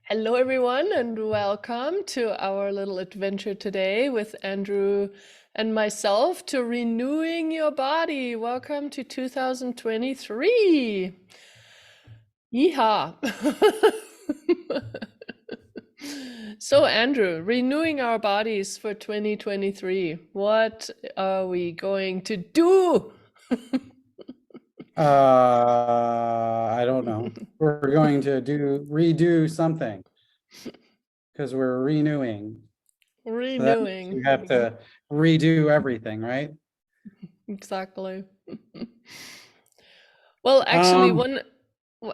Hello, everyone, and welcome to our little adventure today with Andrew and myself to renewing your body. Welcome to 2023. Yeehaw. So, Andrew, renewing our bodies for 2023. What are we going to do? I don't know. We're going to redo something because we're renewing. So that means Renewing. you have to redo everything, right? Exactly. Well, actually, Um, one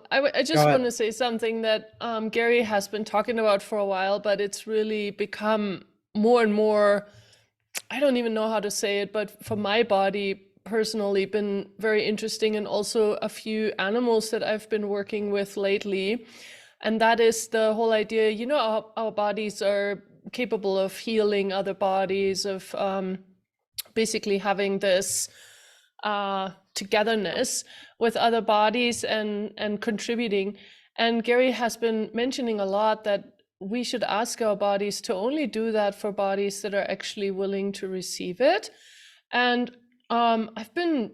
I Go just want ahead. to say something that Gary has been talking about for a while, but it's really become more and more, I don't even know how to say it, but for my body personally, been very interesting, and also a few animals that I've been working with lately. And that is the whole idea, our bodies are capable of healing other bodies, of basically having this togetherness with other bodies and contributing. And Gary has been mentioning a lot that we should ask our bodies to only do that for bodies that are actually willing to receive it. And I've been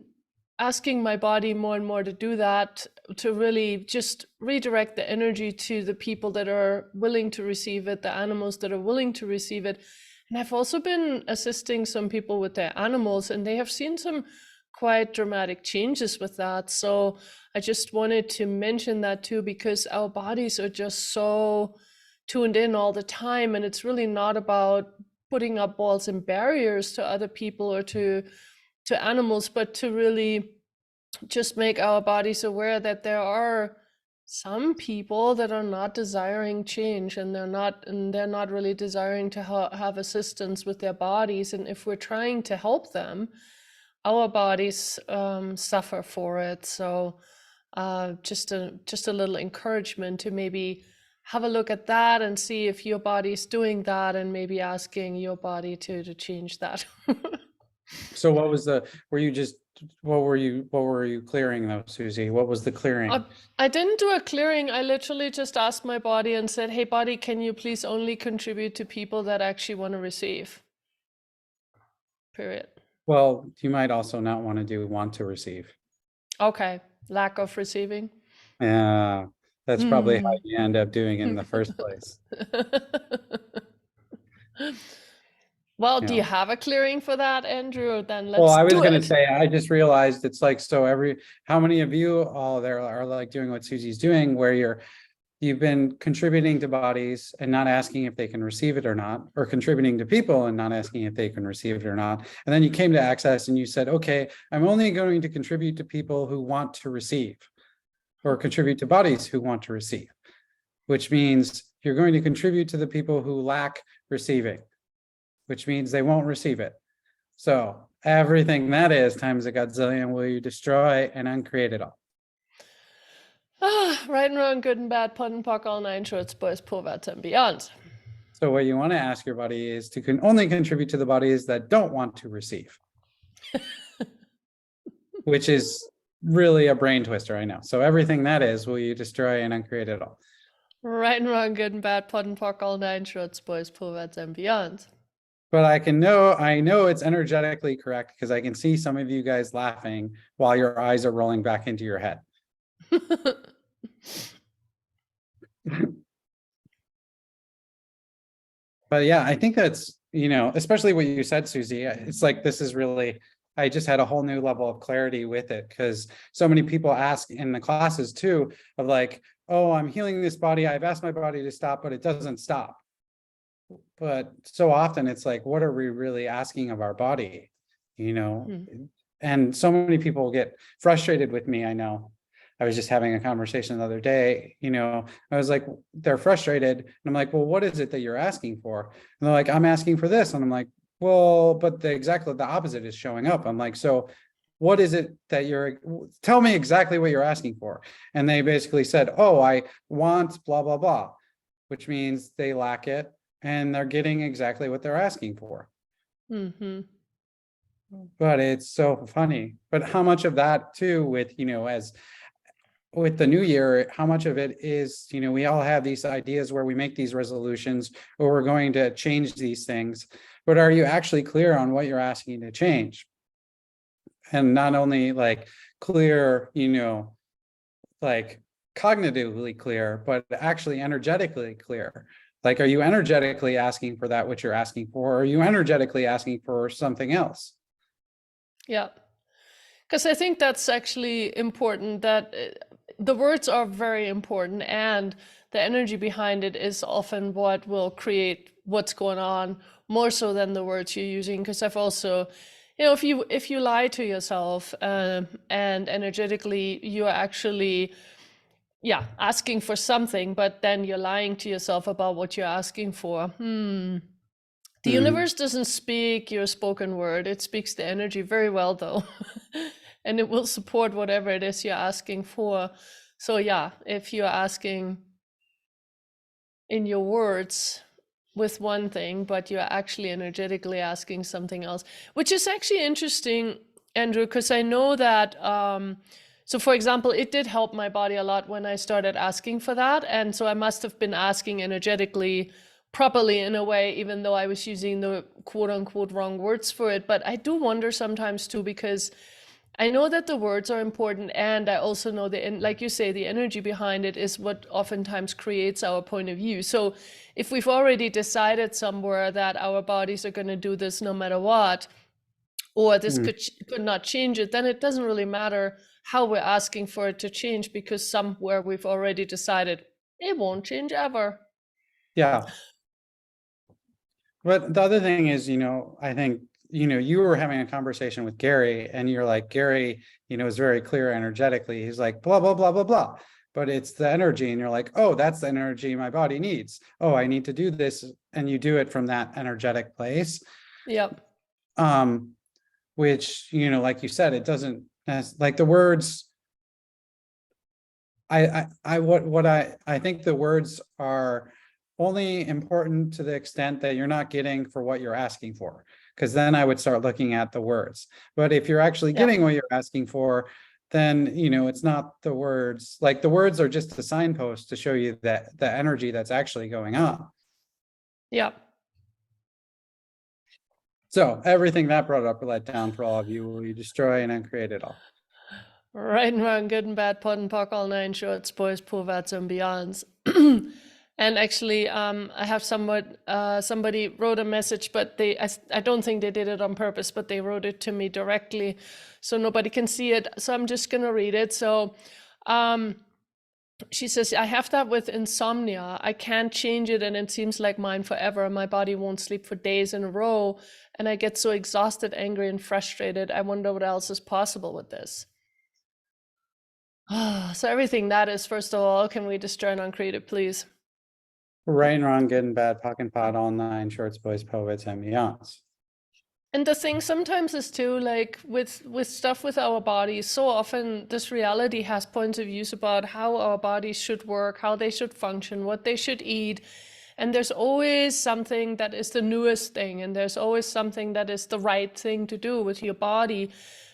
asking my body more and more to do that, to really just redirect the energy to the people that are willing to receive it, the animals that are willing to receive it. And I've also been assisting some people with their animals, and they have seen some quite dramatic changes with that. So I just wanted to mention that too, because our bodies are just so tuned in all the time. And it's really not about putting up walls and barriers to other people or to animals, but to really just make our bodies aware that there are some people that are not desiring change, and they're not really desiring to have assistance with their bodies. And if we're trying to help them, our bodies suffer for it. So just a little encouragement to maybe have a look at that and see if your body's doing that, and maybe asking your body to change that. So what was were you just, what were you clearing though, Susie? What was the clearing? I, I didn't do a clearing. I literally just asked my body and said, "Hey, body, can you please only contribute to people that actually want to receive?" Period. Well, you might also not want to receive. Okay. Lack of receiving. Yeah, that's probably how Hmm. you end up doing it in the first place. Well, You do you know. have a clearing for that, Andrew? Then Well, let's I was do gonna it. say, I just realized it's like, so how many of you all there are like doing what Susie's doing, where you've been contributing to bodies and not asking if they can receive it or not, or contributing to people and not asking if they can receive it or not. And then you came to Access and you said, okay, I'm only going to contribute to people who want to receive, or contribute to bodies who want to receive, which means you're going to contribute to the people who lack receiving, which means they won't receive it. So everything that is times a godzillion will you destroy and uncreate it all. Right and wrong, good and bad, POD and POC, all nine shorts, boys, perverts, and beyond. So what you want to ask your body is to only contribute to the bodies that don't want to receive, which is really a brain twister, I know. So everything that is will you destroy and uncreate it all. Right and wrong, good and bad, POD and POC, all nine shorts, boys, perverts, and beyond. But I know it's energetically correct because I can see some of you guys laughing while your eyes are rolling back into your head. But yeah, I think that's, especially what you said, Susie. It's like, this is really, I just had a whole new level of clarity with it, because so many people ask in the classes too, of like, oh, I'm healing this body. I've asked my body to stop, but it doesn't stop. But so often it's like, what are we really asking of our body? And so many people get frustrated with me. I know. I was just having a conversation the other day, I was like, they're frustrated. And I'm like, well, what is it that you're asking for? And they're like, I'm asking for this. And I'm like, well, but exactly the opposite is showing up. I'm like, so what is it that tell me exactly what you're asking for. And they basically said, oh, I want blah, blah, blah, which means they lack it and they're getting exactly what they're asking for. Mm-hmm. But it's so funny. But how much of that too with, as with the new year, how much of it is, we all have these ideas where we make these resolutions or we're going to change these things, but are you actually clear on what you're asking to change? And not only like clear, like cognitively clear, but actually energetically clear. Like, are you energetically asking for that which you're asking for? Or are you energetically asking for something else? Yeah. Because I think that's actually important, that the words are very important, and the energy behind it is often what will create what's going on, more so than the words you're using. Because I've also, if you lie to yourself, and energetically you're actually, yeah, asking for something, but then you're lying to yourself about what you're asking for. The universe doesn't speak your spoken word. It speaks the energy very well, though. And it will support whatever it is you're asking for. So yeah, if you're asking in your words with one thing, but you're actually energetically asking something else, which is actually interesting, Andrew, because I know that, so for example, it did help my body a lot when I started asking for that. And so I must have been asking energetically properly in a way, even though I was using the quote unquote wrong words for it. But I do wonder sometimes too, because I know that the words are important, and I also know like you say, the energy behind it is what oftentimes creates our point of view. So if we've already decided somewhere that our bodies are going to do this no matter what, or this could not change it, then it doesn't really matter how we're asking for it to change, because somewhere we've already decided it won't change ever. Yeah. But the other thing is, I think, you were having a conversation with Gary and you're like, Gary, is very clear energetically. He's like, blah, blah, blah, blah, blah. But it's the energy. And you're like, oh, that's the energy my body needs. Oh, I need to do this. And you do it from that energetic place. Yep. Which, like you said, it doesn't, like the words, I think the words are only important to the extent that you're not getting for what you're asking for, because then I would start looking at the words. But if you're actually getting what you're asking for, then it's not the words. Like the words are just a signpost to show you that the energy that's actually going on. Yeah. So everything that brought up or let down for all of you, will you destroy and uncreate it all? Right and wrong, good and bad, pod and pock, all nine shorts, boys, poverts, and beyonds. And actually, I have somebody wrote a message, but I don't think they did it on purpose, but they wrote it to me directly, so nobody can see it. So I'm just gonna read it. So she says, I have that with insomnia. I can't change it, and it seems like mine forever. My body won't sleep for days in a row, and I get so exhausted, angry, and frustrated. I wonder what else is possible with this. So everything that is, first of all, can we destroy and uncreate it, please? Right and wrong, good and bad, pock and pot, all nine shorts, boys, poets, and beyonds. And the thing sometimes is too, like with stuff with our bodies, so often this reality has points of views about how our bodies should work, how they should function, what they should eat. And there's always something that is the newest thing, and there's always something that is the right thing to do with your body.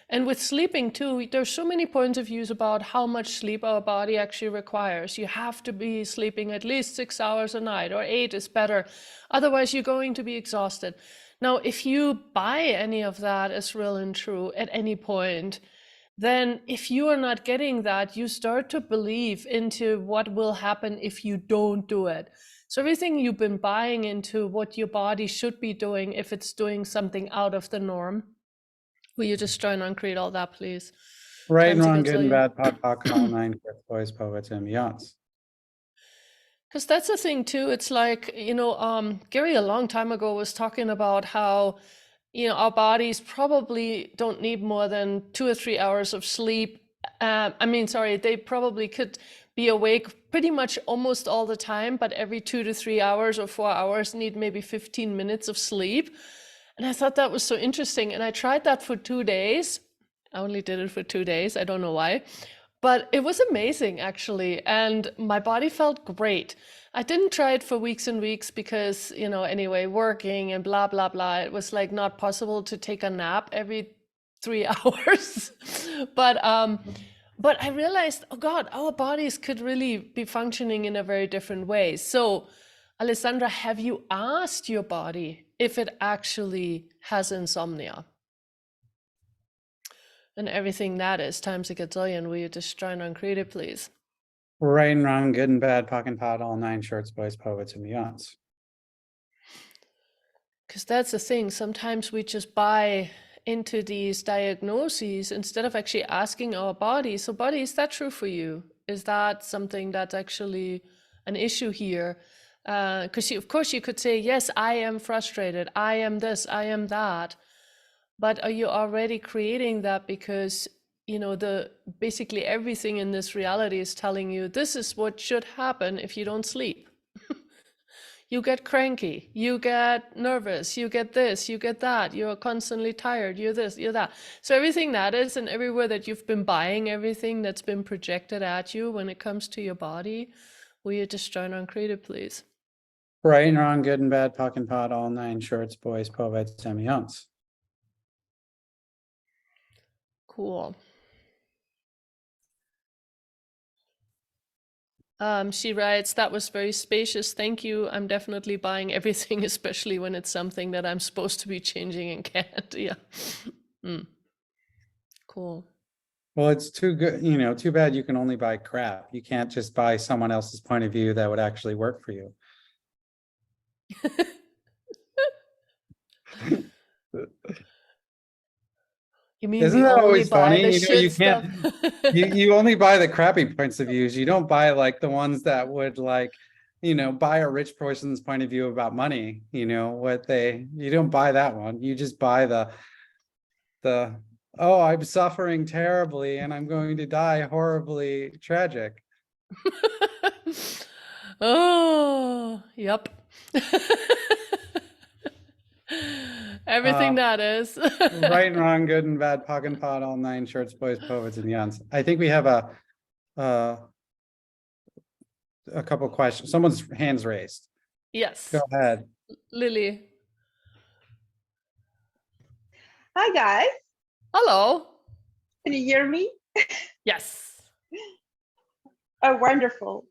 And with sleeping too, there's so many points of views about how much sleep our body actually requires. You have to be sleeping at least 6 hours a night, or 8 is better. Otherwise, you're going to be exhausted. Now, if you buy any of that as real and true at any point, then if you are not getting that, you start to believe into what will happen if you don't do it. So everything you've been buying into what your body should be doing if it's doing something out of the norm. Will you just try and uncreate all that, please? Right and wrong, good and bad, pot, pock, all nine shorts, boys, poets, and beyonds. Because that's the thing too. It's like, Gary a long time ago was talking about how, our bodies probably don't need more than 2 or 3 hours of sleep. They probably could be awake pretty much almost all the time, but every 2 to 3 hours or 4 hours need maybe 15 minutes of sleep. And I thought that was so interesting. And I tried that for 2 days. I only did it for 2 days. I don't know why. But it was amazing, actually. And my body felt great. I didn't try it for weeks and weeks because, anyway, working and blah, blah, blah. It was like not possible to take a nap every 3 hours. But but I realized, oh God, our bodies could really be functioning in a very different way. So, Alessandra, have you asked your body if it actually has insomnia? And everything that is times a gazillion, will you just try and uncreate it, please? Right and wrong, good and bad, POC and POD, all 9 shorts, boys, poets, and beyonds. Because that's the thing. Sometimes we just buy into these diagnoses instead of actually asking our body, so body, is that true for you? Is that something that's actually an issue here? Because of course you could say, yes, I am frustrated. I am this, I am that. But are you already creating that because, you know, basically everything in this reality is telling you this is what should happen if you don't sleep? You get cranky, you get nervous, you get this, you get that, you're constantly tired, you're this, you're that. So everything that is, and everywhere that you've been buying everything that's been projected at you when it comes to your body, will you just join on creative, please? Right and wrong, good and bad, POC and POD, all 9 shorts, boys, poets, and beyonds. Cool. She writes, that was very spacious. Thank you. I'm definitely buying everything, especially when it's something that I'm supposed to be changing and can't. Yeah. Cool. Well, it's too good, you know, too bad you can only buy crap. You can't just buy someone else's point of view that would actually work for you. You mean Isn't we that only always buy funny? the You know, shit you stuff? can't, you only buy the crappy points of views. You don't buy like the ones that would like, you know, buy a rich person's point of view about money, you know, you don't buy that one. You just buy the, oh, I'm suffering terribly and I'm going to die horribly tragic. Oh, yep. Everything that is. Right and wrong, good and bad, POC and POD, all 9 shorts, boys, poets, and beyonds. I think we have a couple questions. Someone's hands raised. Yes. Go ahead. Lily. Hi guys, Hello. can you hear me? Yes. Oh, wonderful.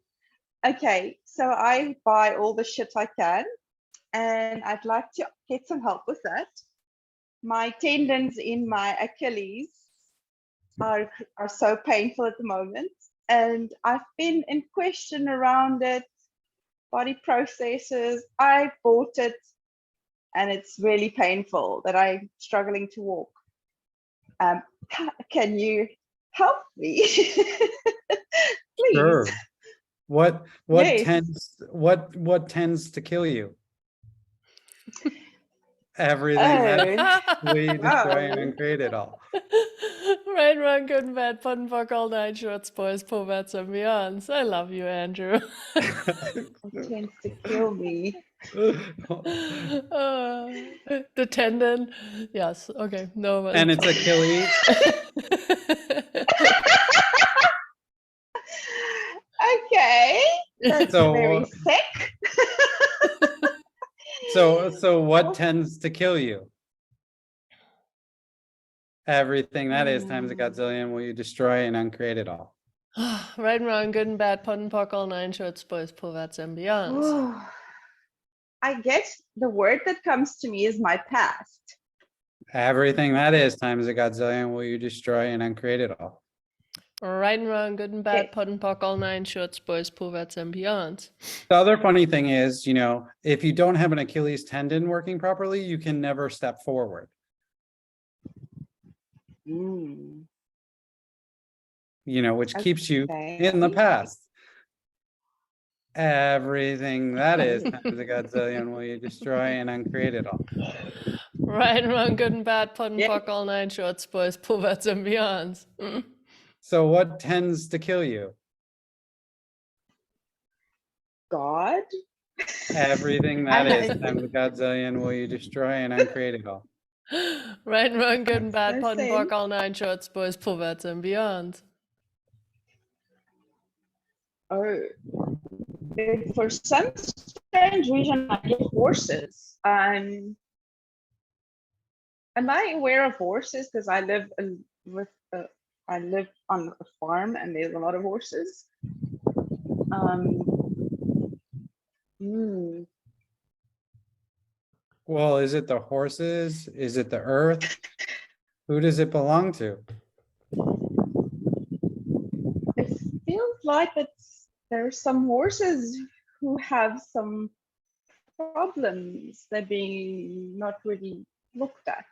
Okay, so I buy all the shit I can, and I'd like to get some help with that. My tendons in my Achilles are so painful at the moment, and I've been in question around it, body processes. I bought it, and it's really painful that I'm struggling to walk. Can you help me? Please. Sure. What Yes. tends to kill you? Everything that we destroy and uncreate it all. Right, wrong, good and bad, pun, fuck, all 9 shorts, boys, poets, and beyonds. I love you, Andrew. It tends to kill me. The tendon. Yes, okay. No, And it's Achilles. Okay. That's So- very sick. So what tends to kill you? Everything that is times a godzillion, will you destroy and uncreate it all? Right and wrong, good and bad, pun, puck, all 9 shorts, boys, poets, and beyonds. I guess the word that comes to me is my past. Everything that is times a godzillion, will you destroy and uncreate it all? Right and wrong, good and bad, Okay. pun, puck, all 9 shorts, boys, poets, and beyonds. The other funny thing is, you know, if you don't have an Achilles tendon working properly, you can never step forward. Mm. You know, which keeps you Okay. in the past. Everything that is times a godzillion, will you destroy and uncreate it all? Right and wrong, good and bad, pun, Yeah. puck, all 9 shorts, boys, poets, and beyonds. So what tends to kill you? God. Everything that I- is times a godzillion, will you destroy and uncreate it all? Right and wrong, good and bad, No pun, sense. puck, all 9 shorts, boys, poets, and beyonds. Oh, for some strange reason, I get horses. Am I aware of horses? Because I live with, I live on a farm and there's a lot of horses. Mm, Well, is it the horses? Is it the earth? Who does it belong to? it feels like there's some horses who have some problems. They're being not really looked at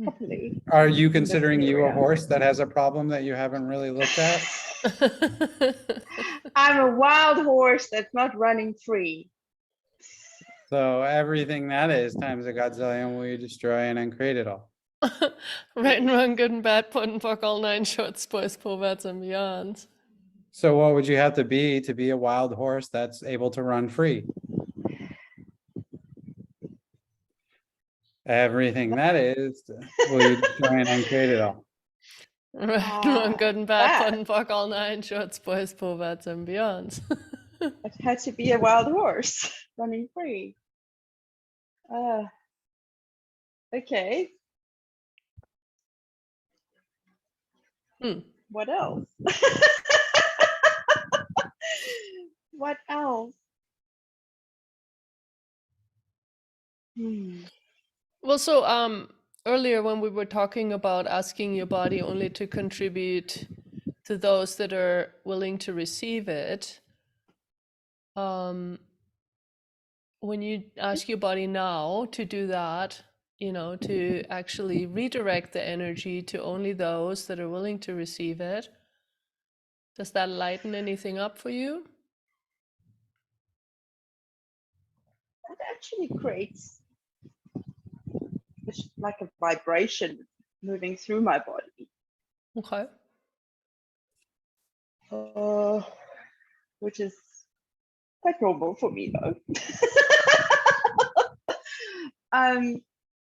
properly. Are you in this considering you a area. horse that has a problem that you haven't really looked at? I'm a wild horse that's not running free. So everything that is times a godzillion, will you destroy and uncreate it all? Right and wrong, good and bad, put and fuck, all nine shorts, boys, perverts, and beyond. So what would you have to be a wild horse that's able to run free? Everything that is, will you destroy and uncreate it all? Right and wrong, good and bad, that. put and fuck, all nine shorts, boys, perverts, and beyond. It had to be a wild horse running free. Okay. What else? What else? Well, so earlier when we were talking about asking your body only to contribute to those that are willing to receive it, when you ask your body now to do that, you know, to actually redirect the energy to only those that are willing to receive it, does that lighten anything up for you? That actually creates like a vibration moving through my body. Okay. Which is quite normal for me though.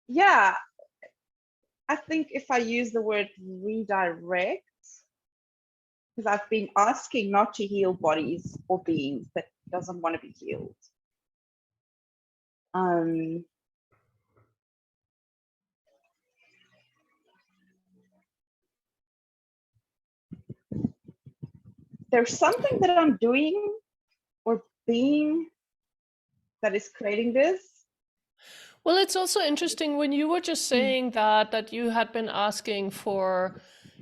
Yeah, I think if I use the word redirect, because I've been asking not to heal bodies or beings that doesn't want to be healed. There's something that I'm doing or being that is creating this. Well, it's also interesting when you were just saying that you had been asking for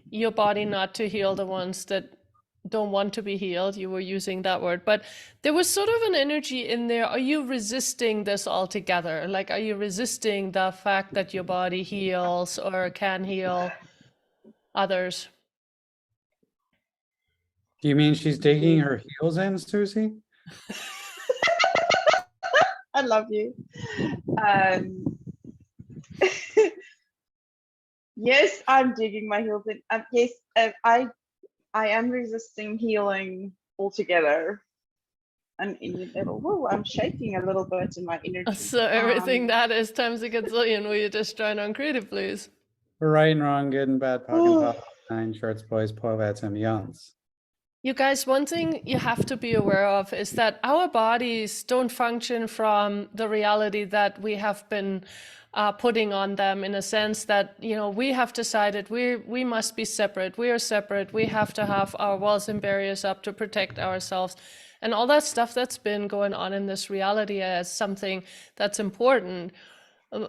your body not to heal the ones that don't want to be healed. You were using that word, but there was sort of an energy in there. Are you resisting this altogether? Like, are you resisting the fact that your body heals or can heal others? Do you mean she's digging her heels in, Suzy? I love you. Yes, I'm digging my heels in. Yes, I am resisting healing altogether. And whoa, I'm shaking a little bit in my energy. So everything that is times a gazillion, will you just try and uncreate it, please? Right and wrong, good and bad, pock and pop, nine shorts, boys, povats, and beyonds. You guys, one thing you have to be aware of is that our bodies don't function from the reality that we have been putting on them, in a sense that, you know, we have decided we must be separate. We are separate. We have to have our walls and barriers up to protect ourselves. And all that stuff that's been going on in this reality as something that's important.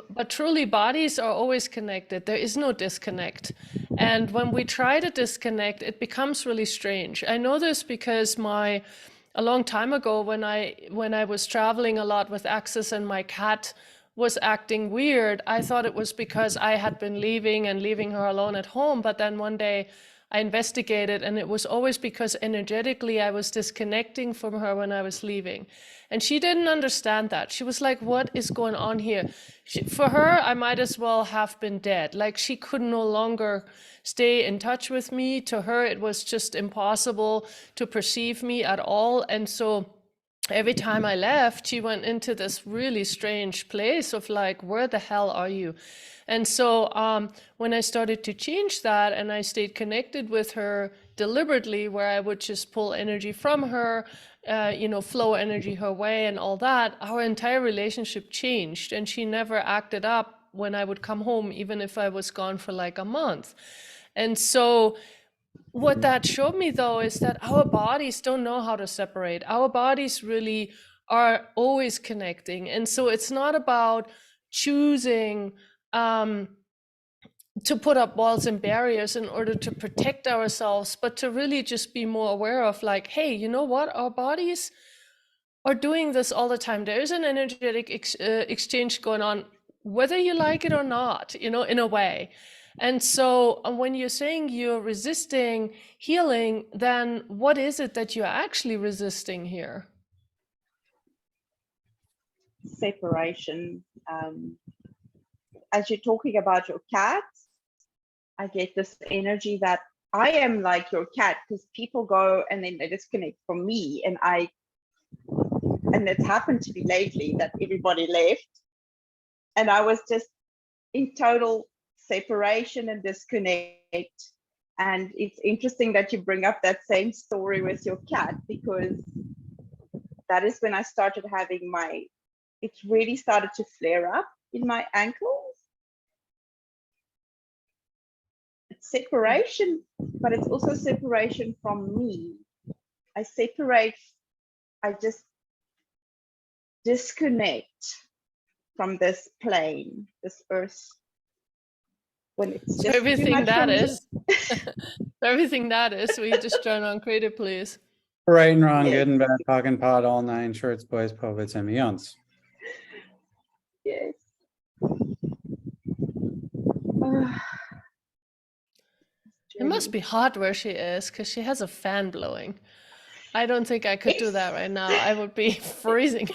But truly, bodies are always connected. There is no disconnect. And when we try to disconnect, it becomes really strange. I know this because a long time ago, when I was traveling a lot with Axis and my cat was acting weird, I thought it was because I had been leaving her alone at home. But then one day I investigated, and it was always because energetically I was disconnecting from her when I was leaving. And she didn't understand that. She was like, what is going on here? For her, I might as well have been dead. Like, she could no longer stay in touch with me. To her, it was just impossible to perceive me at all. And so every time I left, she went into this really strange place of like, where the hell are you? And so when I started to change that and I stayed connected with her deliberately, where I would just pull energy from her, flow energy her way and all that, our entire relationship changed. And she never acted up when I would come home, even if I was gone for like a month. And so what that showed me though is that our bodies don't know how to separate. Our bodies really are always connecting. And so it's not about choosing to put up walls and barriers in order to protect ourselves, but to really just be more aware of like, hey, you know what? Our bodies are doing this all the time. There is an energetic exchange going on, whether you like it or not, you know, in a way. And so when you're saying you're resisting healing, then what is it that you're actually resisting here? Separation. As you're talking about your cat, I get this energy that I am like your cat, because people go and then they disconnect from me, and it's happened to me lately that everybody left and I was just in total separation and disconnect. And it's interesting that you bring up that same story with your cat, because that is when I started having it really started to flare up in my ankles. It's separation, but it's also separation from me. I just disconnect from this plane, this earth, when it's So just too much for me. Everything that is, will you just turn on creative, please? Right and wrong, Yes. good and bad, talking pot, all nine shorts, boys, poets, and beyonds. Yes. It must be hot where she is, because she has a fan blowing. I don't think I could do that right now. I would be freezing.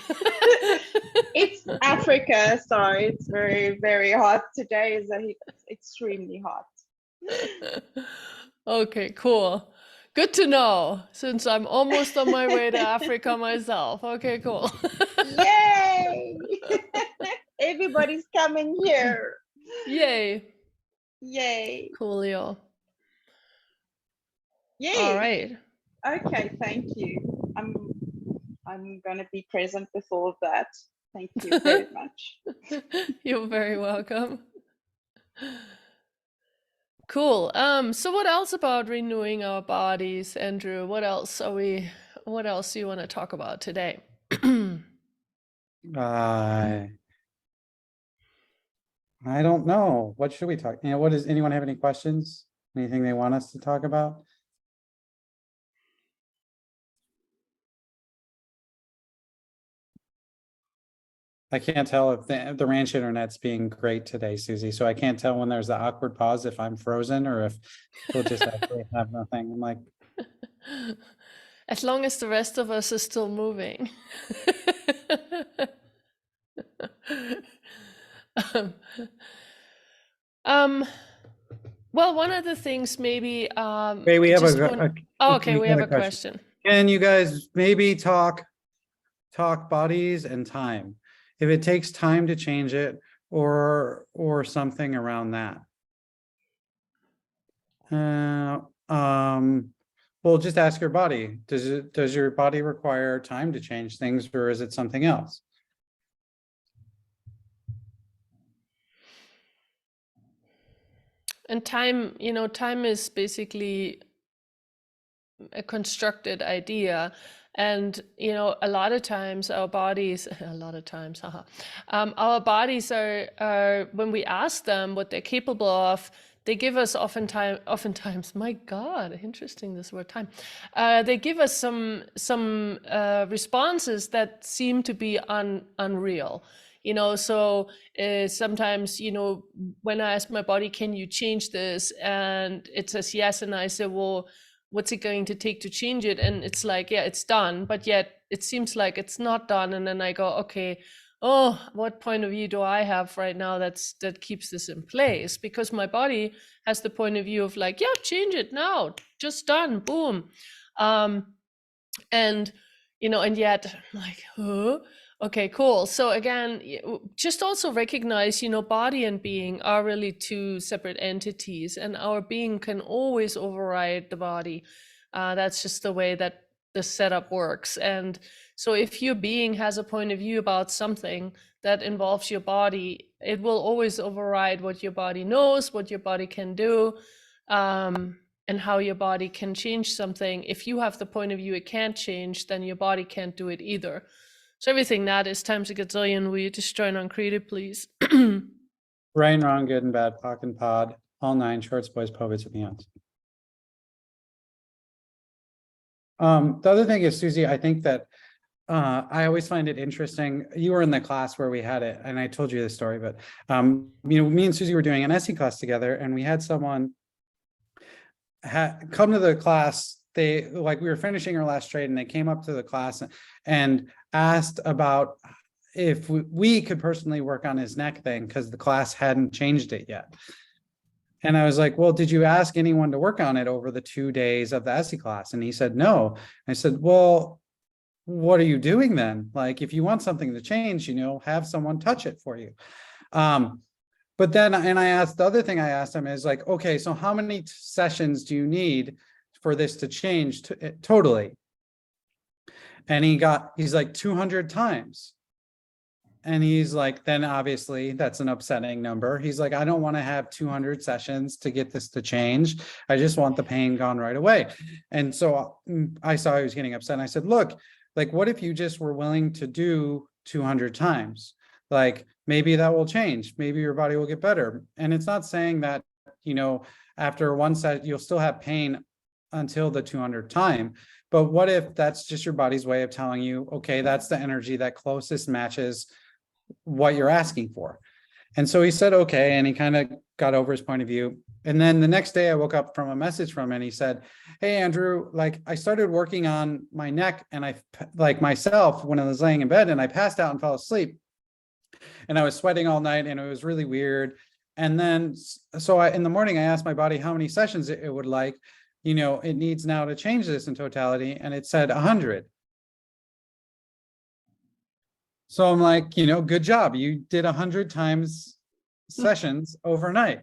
It's Africa, so it's very, very hot. Today is extremely hot. Okay, cool. Good to know, since I'm almost on my way to Africa myself. Okay, cool. Yay! Everybody's coming here. Yay. Yay. Coolio. Yes. All right. Okay, thank you. I'm gonna be present with all of that. Thank you very much. You're very welcome. Cool. So what else about renewing our bodies, Andrew? What else do you want to talk about today? I don't know. What should we talk? You know, what does anyone have any questions? Anything they want us to talk about? I can't tell if the ranch internet's being great today, Suzy. So I can't tell when there's the awkward pause if I'm frozen or if we'll just actually have nothing. I'm like, As long as the rest of us is still moving. Well, one of the things maybe hey, we have okay, we have a question. question. Can you guys maybe talk bodies and time? If it takes time to change it or something around that. Well, just ask your body. Does your body require time to change things, or is it something else? And time, time is basically a constructed idea. And, a lot of times our bodies, our bodies are, when we ask them what they're capable of, they give us oftentimes, my God, interesting this word time. They give us some responses that seem to be unreal. So sometimes, when I ask my body, can you change this? And it says yes. And I say, well, what's it going to take to change it? And it's like, yeah, it's done, but yet it seems like it's not done. And then I go, okay, what point of view do I have right now that keeps this in place? Because my body has the point of view of like, yeah, change it now, just done, boom. And yet I'm like, huh? Okay, cool. So again, just also recognize, body and being are really two separate entities, and our being can always override the body. That's just the way that the setup works. And so if your being has a point of view about something that involves your body, it will always override what your body knows, what your body can do. and how your body can change something. If you have the point of view it can't change, then your body can't do it either. So everything that is times a gazillion. Will you just join on creative, please? Right and wrong, good and bad, POC and pod, all nine, shorts, boys, poets, and beyond. The other thing is, Suzy, I think that I always find it interesting. You were in the class where we had it, and I told you this story, but me and Suzy were doing an SE class together, and we had someone come to the class. We were finishing our last trade, and they came up to the class and asked about if we could personally work on his neck thing because the class hadn't changed it yet. And I was like, well, did you ask anyone to work on it over the 2 days of the SE class? And he said, no. I said, well, what are you doing then? Like, if you want something to change, have someone touch it for you. But then, and I asked, the other thing I asked him is like, okay, so how many sessions do you need for this to change totally? And he's like 200 times. And he's like, then obviously that's an upsetting number. He's like, I don't want to have 200 sessions to get this to change. I just want the pain gone right away. And so I saw he was getting upset. And I said, look, like, what if you just were willing to do 200 times? Like, maybe that will change. Maybe your body will get better. And it's not saying that, after one set, you'll still have pain until the 200th time. But what if that's just your body's way of telling you, okay, that's the energy that closest matches what you're asking for? And so he said, okay. And he kind of got over his point of view. And then the next day I woke up from a message from him and he said, hey, Andrew, like I started working on my neck and I like myself when I was laying in bed and I passed out and fell asleep and I was sweating all night and it was really weird. And then, so in the morning, I asked my body how many sessions it would like, it needs now to change this in totality. And it said 100. So I'm like, good job. You did 100 times sessions overnight.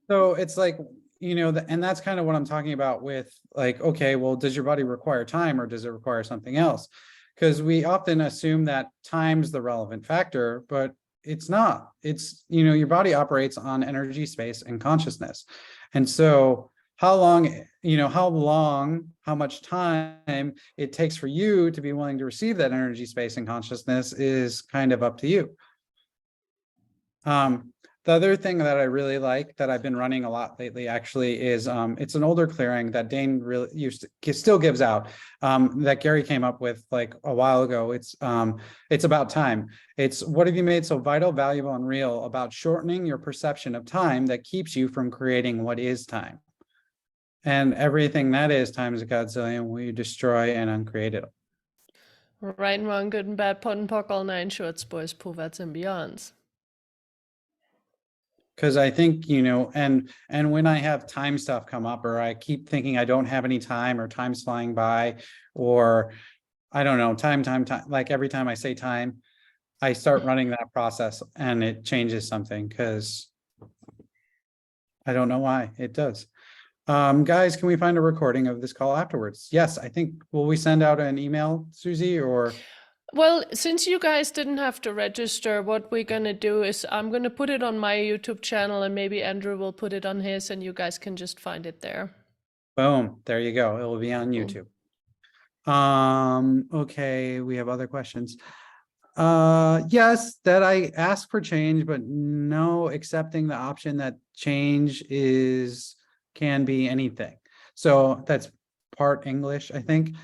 So it's like, and that's kind of what I'm talking about with like, okay, well, does your body require time or does it require something else? Because we often assume that time's the relevant factor, but it's not. It's, your body operates on energy, space, and consciousness. And so how much time it takes for you to be willing to receive that energy, space, and consciousness is kind of up to you. The other thing that I really like that I've been running a lot lately actually is it's an older clearing that Dane really still gives out that Gary came up with like a while ago. It's about time. It's what have you made so vital, valuable, and real about shortening your perception of time that keeps you from creating what is time. And everything that is times a godzillion will you destroy and uncreate it. Right and wrong, good and bad, pot and pock, all nine shorts, boys, poets, and beyonds. Because I think, and when I have time stuff come up or I keep thinking I don't have any time or time's flying by or I don't know, time, like every time I say time, I start running that process and it changes something because I don't know why it does. Guys, can we find a recording of this call afterwards? Yes, I think, will we send out an email, Suzy, or? Well, since you guys didn't have to register, what we're going to do is I'm going to put it on my YouTube channel and maybe Andrew will put it on his and you guys can just find it there. Boom, there you go. It will be on YouTube. Okay, we have other questions. Yes, that I ask for change, but no accepting the option that change can be anything. So that's part English, I think.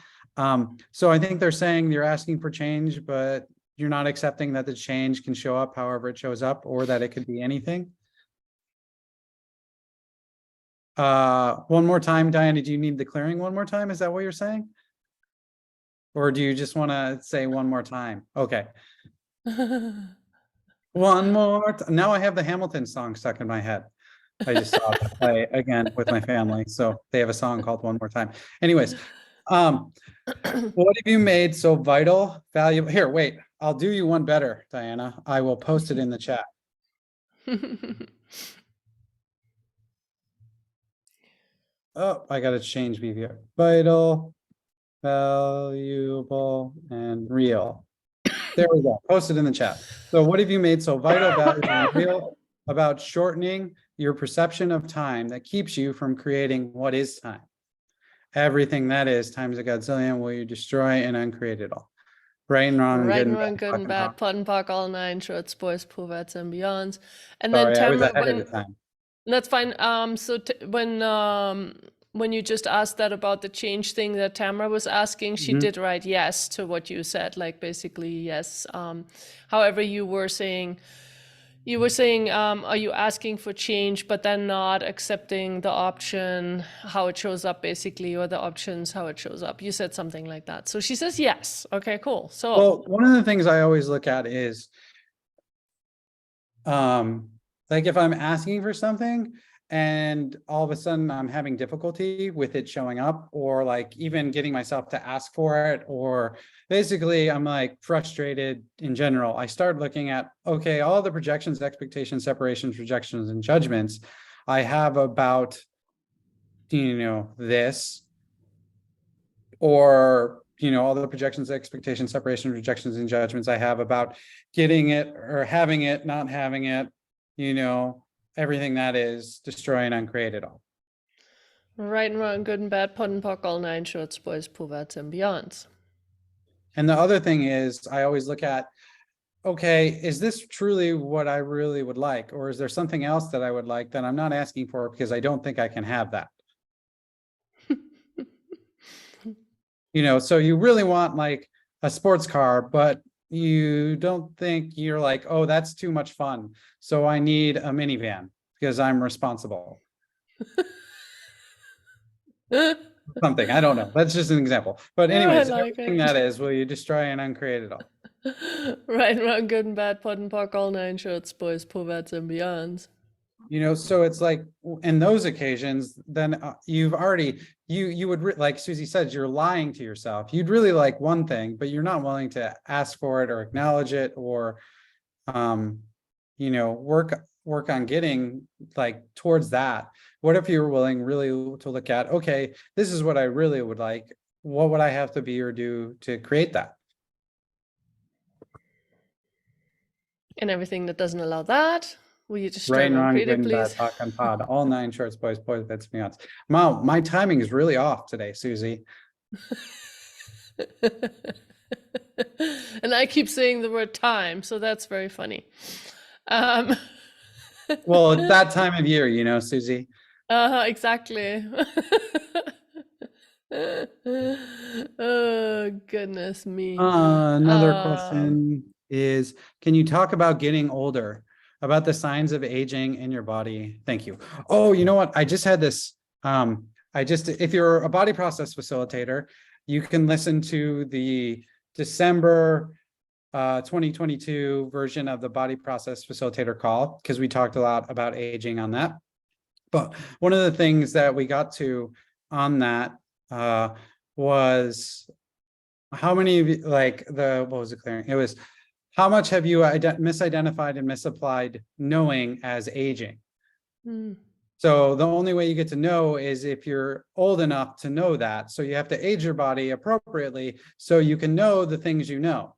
So I think they're saying you're asking for change, but you're not accepting that the change can show up however it shows up or that it could be anything. One more time, Diana, do you need the clearing one more time? Is that what you're saying? Or do you just want to say one more time? Okay. One more. Now I have the Hamilton song stuck in my head. I just saw it play again with my family. So they have a song called One More Time. Anyways, what have you made so vital, valuable? Here, wait, I'll do you one better, Diana. I will post it in the chat. Oh, I got to change BVR. Vital, valuable, and real. There we go. Post it in the chat. So what have you made so vital, valuable, and real about shortening your perception of time that keeps you from creating what is time. Everything that is times a godzillion will you destroy and uncreate it all. Right and wrong, Right good and and wrong, bad, good and fucking bad, wrong. pot and pock, all nine shorts, boys, perverts, and beyonds. And then Sorry, I was Tamara, ahead of the time. that's fine. So when you just asked that about the change thing that Tamara was asking, she Mhm. did write yes to what you said, like basically yes. However, you were saying, are you asking for change, but then not accepting the option, how it shows up basically, or the options, how it shows up. You said something like that. So she says yes. Okay, cool. So, Well, one of the things I always look at is, like if I'm asking for something and all of a sudden I'm having difficulty with it showing up, or like even getting myself to ask for it, or basically I'm like frustrated in general, I start looking at, okay, all the projections, expectations, separations, rejections, and judgments I have about, this, or all the projections, expectations, separations, rejections, and judgments I have about getting it or having it, not having it, everything that is, destroy and uncreate it all. right and wrong, good and bad, pot and pock, all nine shorts, boys, perverts, and beyonds. And the other thing is, I always look at, okay, is this truly what I really would like? Or is there something else that I would like that I'm not asking for because I don't think I can have that? So you really want like a sports car, but you don't think, you're like, oh, that's too much fun, so I need a minivan because I'm responsible. Something, I don't know. That's just an example. But anyways, like everything it. that is, will you destroy and uncreate it all? Right and wrong, good and bad, pot and pock, all nine shorts, boys, perverts, and beyonds. So it's like in those occasions, then you've already, you would, like Suzy said, you're lying to yourself. You'd really like one thing, but you're not willing to ask for it or acknowledge it, or work on getting like towards that. What if you were willing really to look at, okay, this is what I really would like, what would I have to be or do to create that? And everything that doesn't allow that, will you destroy Right and and wrong, uncreate good it, and bad, please? talk and pod, all nine shorts, boys, bets, beyonds. Wow, my timing is really off today, Suzy. And I keep saying the word time, so that's very funny. Um, Well, it's that time of year, Suzy. exactly. Oh, goodness me. Another question is, can you talk about getting older, about the signs of aging in your body? Thank you. Oh, you know what? I just had this. If you're a body process facilitator, you can listen to the December 2022 version of the body process facilitator call, because we talked a lot about aging on that. But one of the things that we got to on that was, how many of you, like what was it clearing? It was, how much have you misidentified and misapplied knowing as aging? Hmm. So the only way you get to know is if you're old enough to know that. So you have to age your body appropriately so you can know the things you know.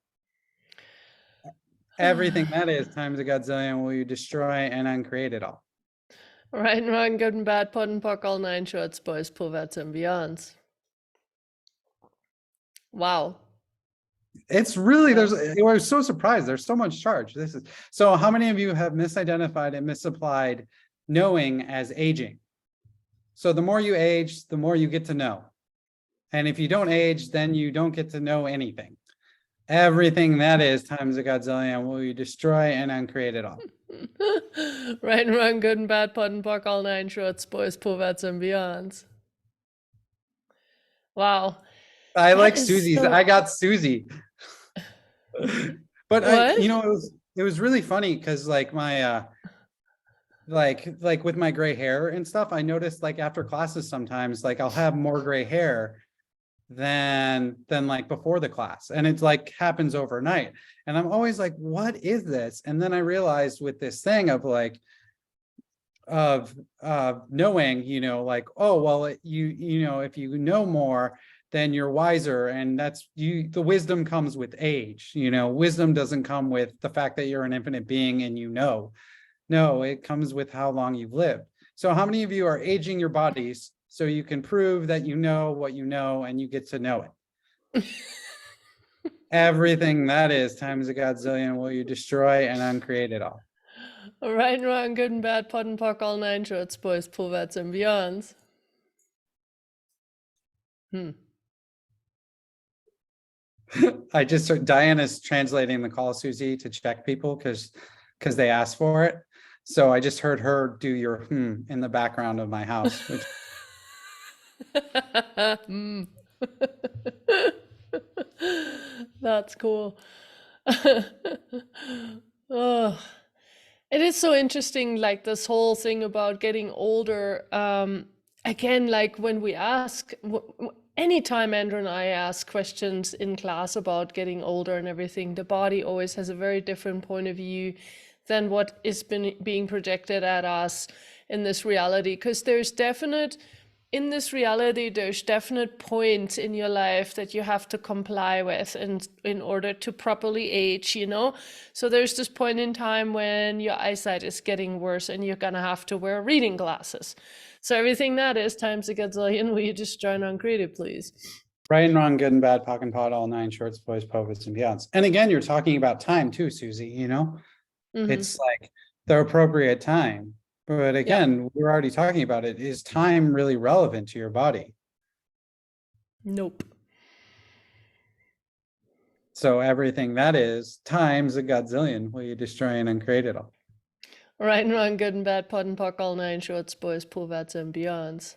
Everything that is times a godzillion will you destroy and uncreate it all. Right and wrong, good and bad, pot and pock, all nine shorts, boys, perverts, and beyonds. Wow. It's really, I was so surprised. There's so much charge. So how many of you have misidentified and misapplied knowing as aging? So the more you age, the more you get to know. And if you don't age, then you don't get to know anything. Everything that is times a godzillion will you destroy and uncreate it all. Right and wrong, good and bad, pot and pock, all nine shorts, boys, perverts, and beyonds. Wow. I That like is Suzy's. so- I got Suzy. But What? it was really funny because like my like with my gray hair and stuff, I noticed like after classes sometimes like I'll have more gray hair than like before the class, and it's like happens overnight, and I'm always like, what is this? And then I realized with this thing of like of knowing, like, oh well, if you know more, then you're wiser, and the wisdom comes with age. Wisdom doesn't come with the fact that you're an infinite being and No, it comes with how long you've lived. So how many of you are aging your bodies so you can prove that you know what you know and you get to know it? Everything that is times a godzillion will you destroy and uncreate it all. Right and wrong, good and bad, pot and pock, all nine shorts, boys, poverts, and beyonds. I just heard Diana's translating the call, Suzy, to check people because they asked for it. So I just heard her do your in the background of my house, which That's cool. Oh, it is so interesting, like this whole thing about getting older. Again, like when we ask, anytime Andrew and I ask questions in class about getting older and everything, the body always has a very different point of view than what is being projected at us in this reality. Because in this reality, there's definite points in your life that you have to comply with in order to properly age, you know? So there's this point in time when your eyesight is getting worse and you're gonna have to wear reading glasses. So everything that is times a gazillion, will you just join on creative, please? right and wrong, good and bad, pock and pot, all nine shorts, boys, povits, and beyonds. And again, you're talking about time too, Suzy, you know? It's like the appropriate time. But again, we're already talking about it. Is time really relevant to your body? Nope. So everything that is times a godzillion will you destroy and uncreate it all. Right and wrong, good and bad, pot and pock, all nine shorts, boys, poverts, and beyonds.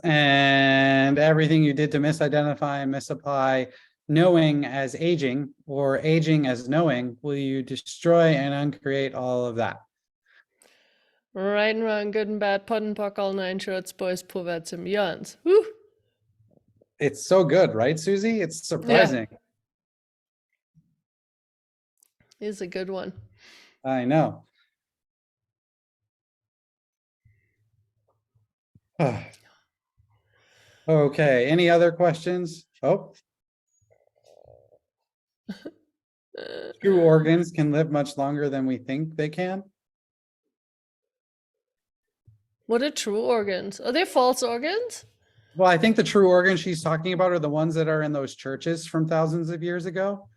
And everything you did to misidentify and misapply knowing as aging or aging as knowing, will you destroy and uncreate all of that? Right and wrong, good and bad, pot and pock, all nine shorts, boys, poverts, and beyonds. Woo! It's so good, right, Suzy? It's surprising. Is a good one. I know. Okay, any other questions? Oh. True organs can live much longer than we think they can. What are true organs? Are they false organs? Well, I think the true organs she's talking about are the ones that are in those churches from thousands of years ago.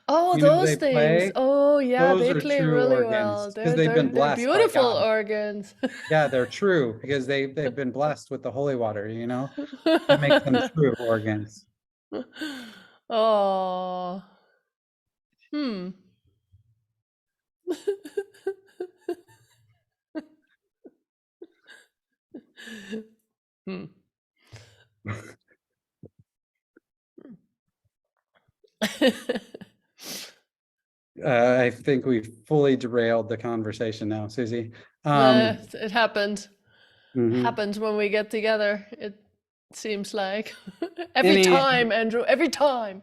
Oh, You know, those they things. play. Oh, yeah, Those they are play true really organs well. because they've been They're blessed by beautiful God. organs. Yeah, they're true because they've been blessed with the holy water, you know? That makes them true organs. Oh. Hmm. Hmm. I think we've fully derailed the conversation now, Suzy. It happened. Mhm. Happens when we get together. It seems like every time, Andrew. Every time.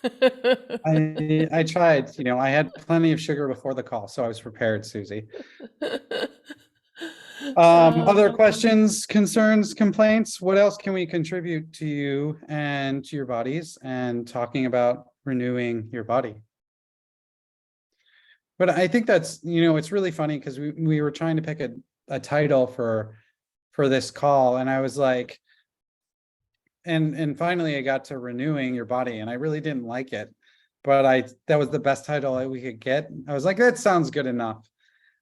I tried, you know, I had plenty of sugar before the call, so I was prepared, Suzy. Other questions, concerns, complaints? What else can we contribute to you and to your bodies and talking about renewing your body? But I think that's, you know, it's really funny because we were trying to pick a title for this call, and I was like, and finally I got to renewing your body, and I really didn't like it, but that was the best title that we could get. I was like, that sounds good enough.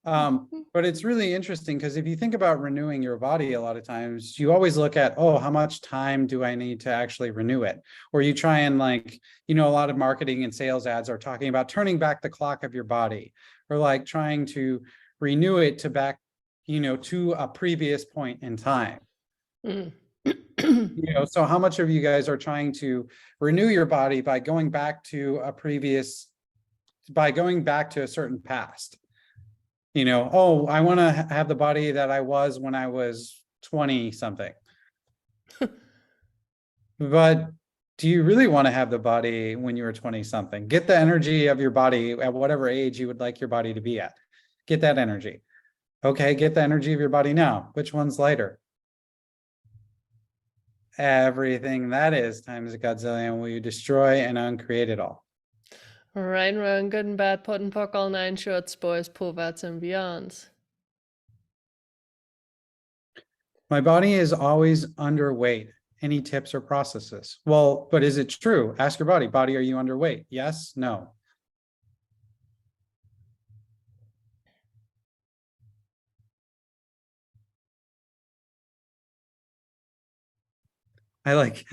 But it's really interesting because if you think about renewing your body, a lot of times you always look at, oh, how much time do I need to actually renew it? Or you try and, like, you know, a lot of marketing and sales ads are talking about turning back the clock of your body, or like trying to renew it to back, you know, to a previous point in time. You know, so how much of you guys are trying to renew your body by going back to a certain past? You know, oh, I want to have the body that I was when I was 20 something. But do you really want to have the body when you were 20 something? Get the energy of your body at whatever age you would like your body to be at. Get that energy. Okay, get the energy of your body now. Which one's lighter? Everything that is times a godzillion will you destroy and uncreate it all. Right and wrong, good and bad, pot and pock, all nine shorts, boys, perverts, and beyonds. My body is always underweight. Any tips or processes? Well, but is it true? Ask your body. Body, are you underweight? Yes, no. I like,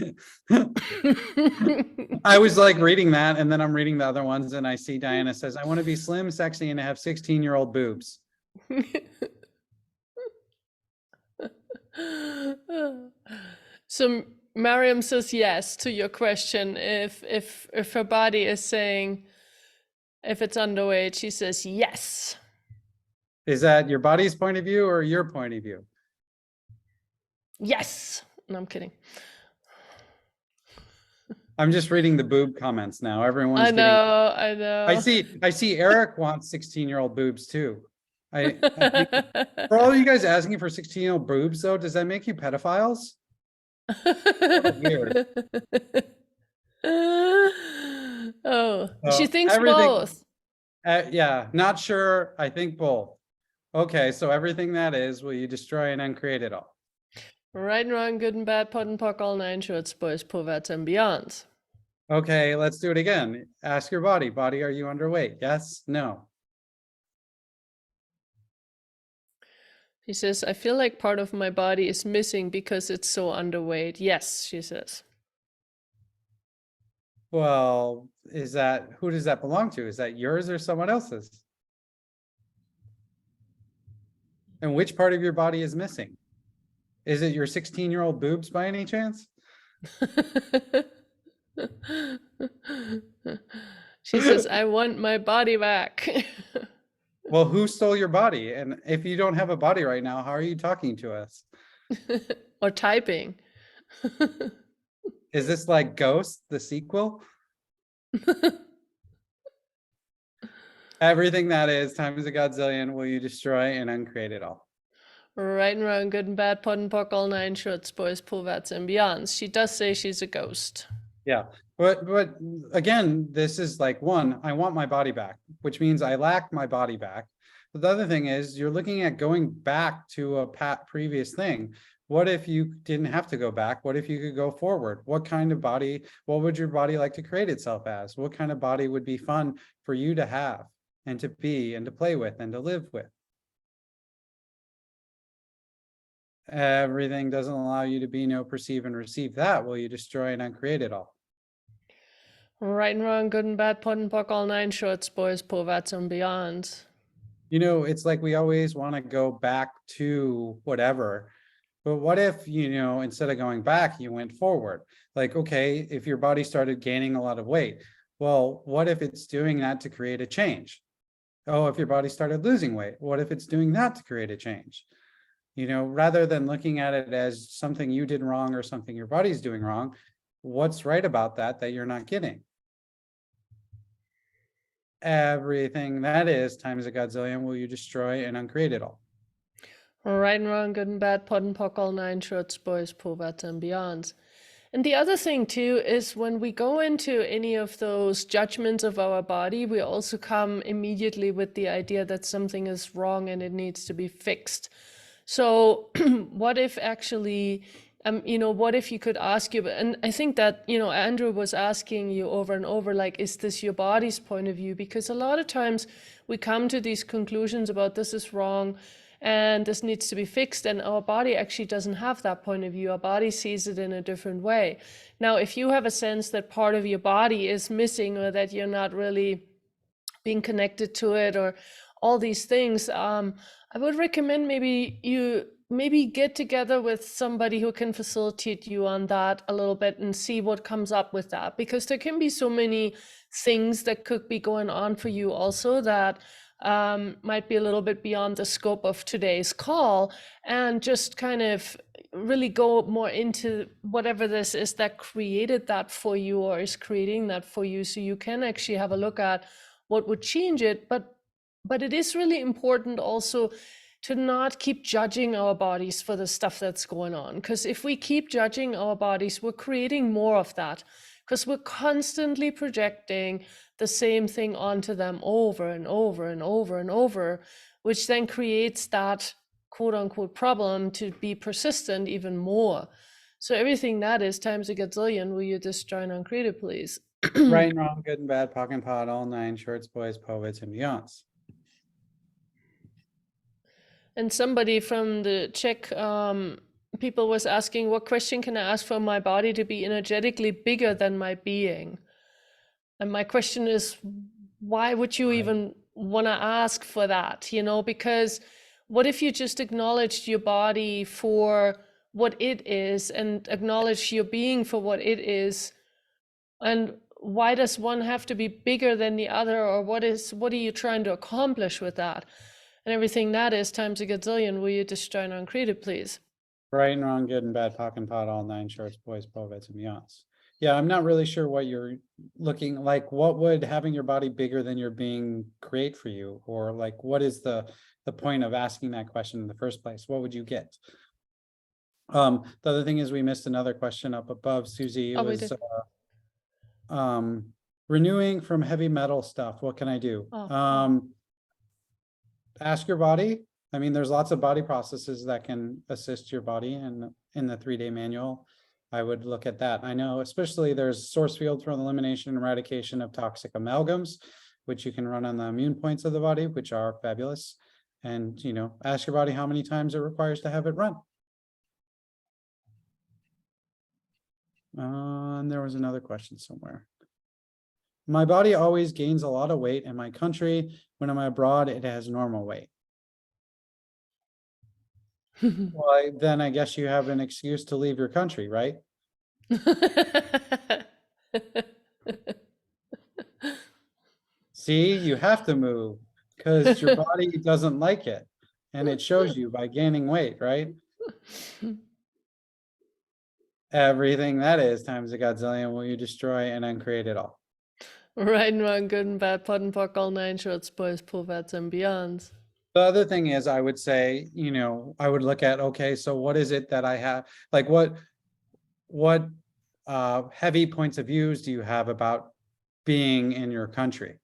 I was like reading that and then I'm reading the other ones and I see Diana says, I want to be slim, sexy, and have 16-year-old boobs. So Mariam says yes to your question. If her body is saying if it's underweight, she says yes. Is that your body's point of view or your point of view? Yes. No, I'm kidding. I'm just reading the boob comments now. Everyone's I know. I see Eric wants 16-year-old boobs too. I think, for all you guys asking for 16-year-old boobs though, does that make you pedophiles? Weird. Oh, So she thinks everything, both. yeah, not sure. I think both. Okay, so everything that is, will you destroy and uncreate it all? Right and wrong, good and bad, pot and pock, all nine shorts, boys, perverts, and beyonds. Okay, let's do it again. Ask your body. Body, are you underweight? Yes, no. She says, I feel like part of my body is missing because it's so underweight. Yes, she says. Well, is that, who does that belong to? Is that yours or someone else's? And which part of your body is missing? Is it your 16-year-old boobs by any chance? She says, I want my body back. Well, who stole your body? And if you don't have a body right now, how are you talking to us? Or typing. Is this like Ghost, the sequel? Everything that is times a godzillion will you destroy and uncreate it all. Right and wrong, good and bad, pot and pock, all nine shorts, boys, perverts, and beyonds. She does say she's a ghost. Yeah, but again, this is like one, I want my body back, which means I lack my body back. But the other thing is you're looking at going back to a previous thing. What if you didn't have to go back? What if you could go forward? What kind of body, what would your body like to create itself as? What kind of body would be fun for you to have and to be and to play with and to live with? Everything doesn't allow you to be, know, perceive, and receive that. Will you destroy and uncreate it all? Right and wrong, good and bad, pot and pock, all nine shorts, boys, perverts, and beyonds. You know, it's like we always want to go back to whatever. But what if, you know, instead of going back, you went forward? Like, okay, if your body started gaining a lot of weight, well, what if it's doing that to create a change? Oh, if your body started losing weight, what if it's doing that to create a change? You know, rather than looking at it as something you did wrong or something your body's doing wrong, what's right about that you're not getting? Everything that is times a godzillion will you destroy and uncreate it all. Right and wrong, good and bad, pot and pock, all nine shorts, boys, perverts, and beyonds. And the other thing too is when we go into any of those judgments of our body, we also come immediately with the idea that something is wrong and it needs to be fixed. So what if actually, what if you could ask you, and I think that, Andrew was asking you over and over, like, is this your body's point of view? Because a lot of times we come to these conclusions about this is wrong and this needs to be fixed, and our body actually doesn't have that point of view. Our body sees it in a different way. Now, if you have a sense that part of your body is missing or that you're not really being connected to it or all these things, I would recommend maybe you get together with somebody who can facilitate you on that a little bit and see what comes up with that, because there can be so many things that could be going on for you also that might be a little bit beyond the scope of today's call, and just kind of really go more into whatever this is that created that for you or is creating that for you, so you can actually have a look at what would change it. But it is really important also to not keep judging our bodies for the stuff that's going on. Because if we keep judging our bodies, we're creating more of that, because we're constantly projecting the same thing onto them over and over and over and over, which then creates that quote unquote problem to be persistent even more. So everything that is times a gazillion, will you just join on creative, please? Right and wrong, good and bad, POC and POD, all nine, shorts, boys, poets, and beyonds. And somebody from the Czech people was asking, what question can I ask for my body to be energetically bigger than my being? And my question is, why would you even want to ask for that? You know, because what if you just acknowledged your body for what it is and acknowledge your being for what it is? And why does one have to be bigger than the other? Or what are you trying to accomplish with that? And everything that is times a gazillion, will you just join on creative, please? Right and wrong, good and bad, POC and POD, all nine, shorts, boys, poets, and beyonds. Yeah, I'm not really sure what you're looking like. What would having your body bigger than your being create for you? Or like, what is the point of asking that question in the first place? What would you get? The other thing is we missed another question up above, Suzy. It was renewing from heavy metal stuff. What can I do? Ask your body. I mean, there's lots of body processes that can assist your body, and in the 3-day manual, I would look at that. I know, especially there's source field for the elimination and eradication of toxic amalgams, which you can run on the immune points of the body, which are fabulous. And, you know, ask your body how many times it requires to have it run. And there was another question somewhere. My body always gains a lot of weight in my country. When I'm abroad, it has normal weight. Well, then I guess you have an excuse to leave your country, right? See, you have to move because your body doesn't like it. And it shows you by gaining weight, right? Everything that is times a godzillion will you destroy and uncreate it all. Right and wrong, good and bad, POD and POC, all nine, shorts, boys, poets, and beyonds. The other thing is, I would say, you know, I would look at, okay, so what is it that I have? Like what heavy points of views do you have about being in your country?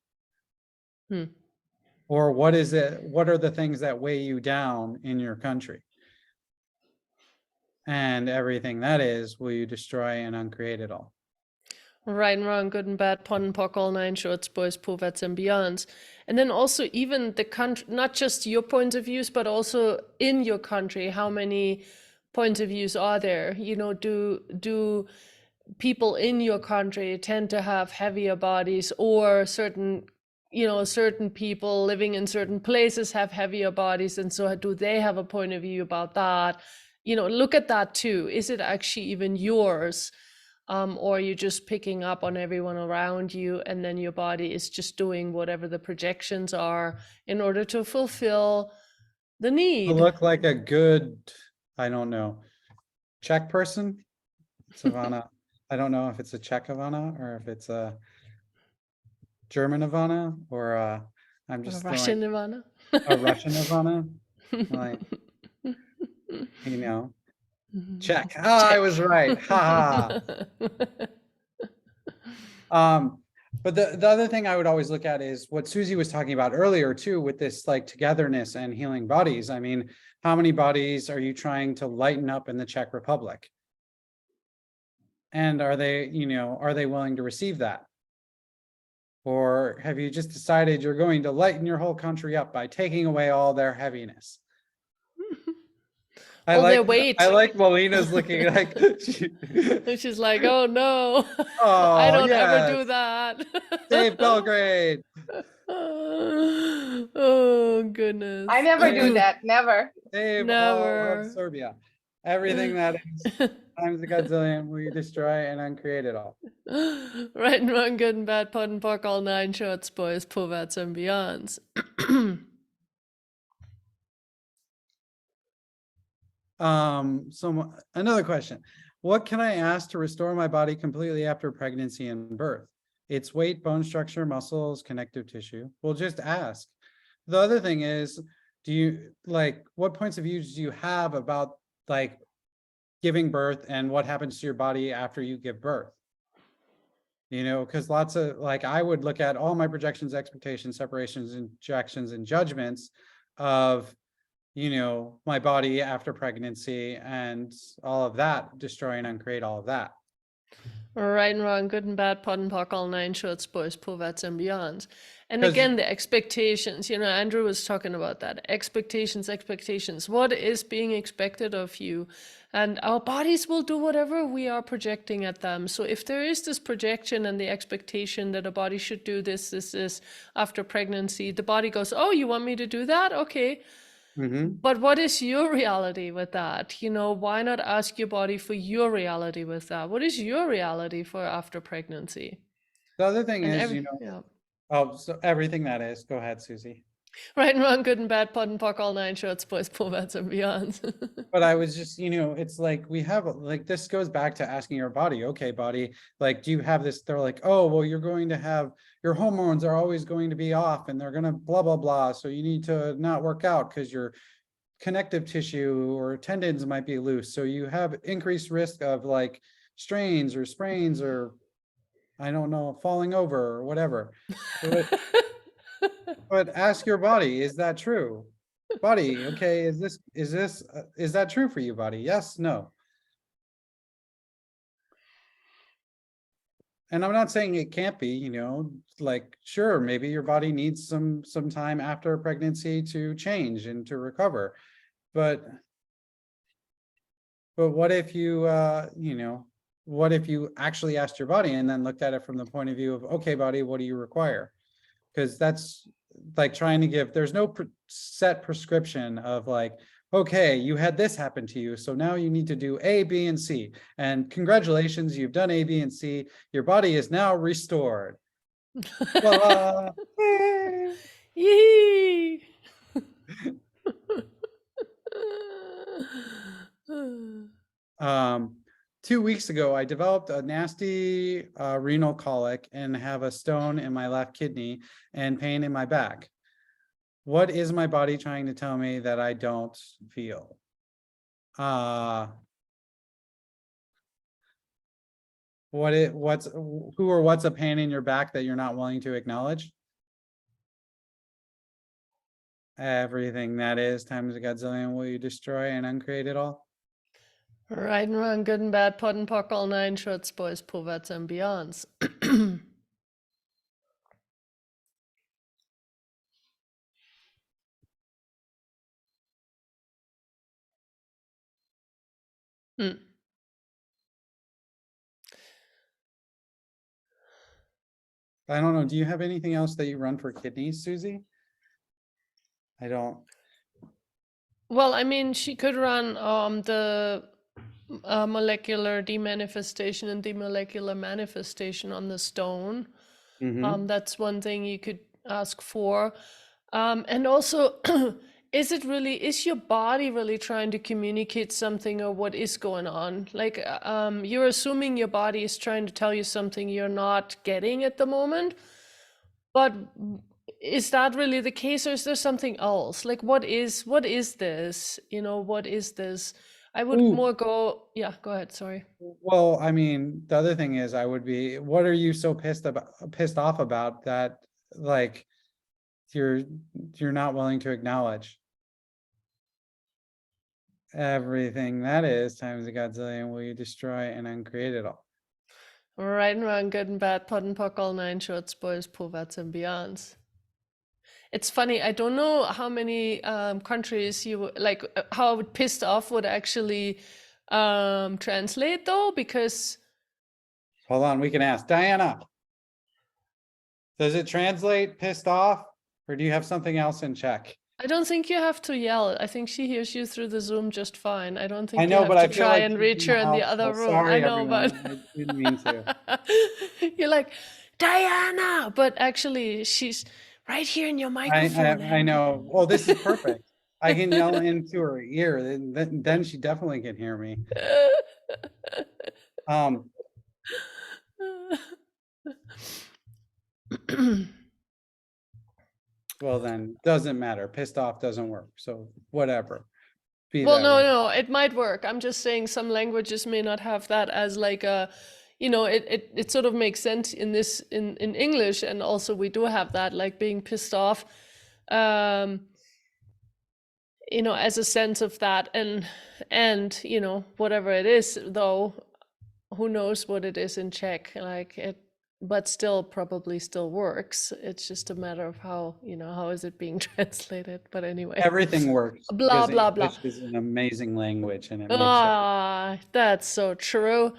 Or what is it? What are the things that weigh you down in your country? And everything that is, will you destroy and uncreate it all? Right and wrong, good and bad, POD and POC, all nine, shorts, boys, poets, and beyonds. And then also even the country, not just your points of views, but also in your country, how many points of views are there? You know, do people in your country tend to have heavier bodies, or certain people living in certain places have heavier bodies, and so do they have a point of view about that? You know, look at that too. Is it actually even yours? Or are you just picking up on everyone around you, and then your body is just doing whatever the projections are in order to fulfill the need? To look like a good, I don't know, Czech person, Savannah. I don't know if it's a Czech Ivana or if it's a German Ivana, or I'm just a Russian Ivana. A Russian Ivana, like, you know. Check. Oh, I was right. Ha. But the other thing I would always look at is what Suzy was talking about earlier too, with this like togetherness and healing bodies. I mean, how many bodies are you trying to lighten up in the Czech Republic? And are they willing to receive that? Or have you just decided you're going to lighten your whole country up by taking away all their heaviness? I like Melina's looking like she's like, oh no, oh, I don't ever do that. Save Belgrade. Oh goodness. I never do that. Never. Save all of Serbia. Everything that is times a godzillion, will you destroy and uncreate it all? Right and wrong, good and bad, POD and POC, all nine, shorts, boys, poets, and beyonds. So another question. What can I ask to restore my body completely after pregnancy and birth? Its weight, bone structure, muscles, connective tissue. We'll just ask. The other thing is, do you like, what points of view do you have about like giving birth and what happens to your body after you give birth? You know, because lots of like, I would look at all my projections, expectations, separations, injections, and judgments of, you know, my body after pregnancy and all of that, destroy and uncreate all of that. Right and wrong, good and bad, pot and pock, all nine shorts, boys, povettes, and beyonds. And 'Cause- again, the expectations, you know, Andrew was talking about that. Expectations. What is being expected of you? And our bodies will do whatever we are projecting at them. So if there is this projection and the expectation that a body should do this after pregnancy, the body goes, oh, you want me to do that? Okay. Mhm. But what is your reality with that? You know, why not ask your body for your reality with that? What is your reality for after pregnancy? The other thing And is, you know, yeah. oh, so everything that is, go ahead, Susie. Right and wrong, good and bad, pot and pock, all nine shorts, boys, povettes, and beyonds. But I was just, you know, it's like we have like, this goes back to asking your body, okay, body, like, do you have this? They're like, oh, well, you're going to have, your hormones are always going to be off and they're going to blah, blah, blah. So you need to not work out because your connective tissue or tendons might be loose. So you have increased risk of like strains or sprains or I don't know, falling over or whatever. But ask your body, is that true? Body, okay, is that true for you, body? Yes, no. And I'm not saying it can't be, you know, like, sure, maybe your body needs some time after pregnancy to change and to recover. But what if you you know, what if you actually asked your body and then looked at it from the point of view of, okay, body, what do you require? Because that's like trying to give, there's no set prescription of like, okay, you had this happen to you, so now you need to do A, B, and C. And congratulations, you've done A, B, and C. Your body is now restored. Voila. Yee! 2 weeks ago, I developed a nasty renal colic and have a stone in my left kidney and pain in my back. What is my body trying to tell me that I don't feel? What's a pain in your back that you're not willing to acknowledge? Everything that is times a godzillion will you destroy and uncreate it all? Right and wrong, good and bad, pot and pock, all nine shorts, boys, povettes, and beyonds. Hmm. I don't know. Do you have anything else that you run for kidneys, Susie? I don't. Well, I mean, she could run the molecular demanifestation and demolecular manifestation on the stone. Mhm. That's one thing you could ask for. And also, is your body really trying to communicate something, or what is going on? Like, you're assuming your body is trying to tell you something you're not getting at the moment. But is that really the case, or is there something else? Like, what is this? You know, what is this? I would Ooh, more go, yeah, go ahead, sorry. well, I mean, the other thing is I would be, what are you so pissed off about that like you're not willing to acknowledge? Everything that is times a godzillion will you destroy and uncreate it all? Right and wrong, good and bad, pot and pock, all nine shorts, boys, povettes, and beyonds. It's funny, I don't know how many countries you like, how pissed off would actually translate though, because Hold on, we can ask Diana. Does it translate pissed off, or do you have something else in check? I don't think you have to yell. I think she hears you through the Zoom just fine. I don't I think you know, have but to I feel try like and she's reach her gonna in the help. other So room. I sorry, know, but everyone. I didn't mean to. you're like, Diana, but actually she's right here in your microphone, I Andrew. know. Well, this is perfect. I can yell into her ear, then she definitely can hear me. Um, well, then doesn't matter. Pissed off doesn't work. So whatever. Be Well, that no, way. no, it might work. I'm just saying some languages may not have that as like a, it sort of makes sense in English, and also we do have that like being pissed off, um, as a sense of that, and whatever it is though, who knows what it is in Czech, like it, but still probably still works. It's just a matter of how, how is it being translated. But anyway, Everything works blah because blah blah. English is an amazing language and it makes it Ah, that's so true.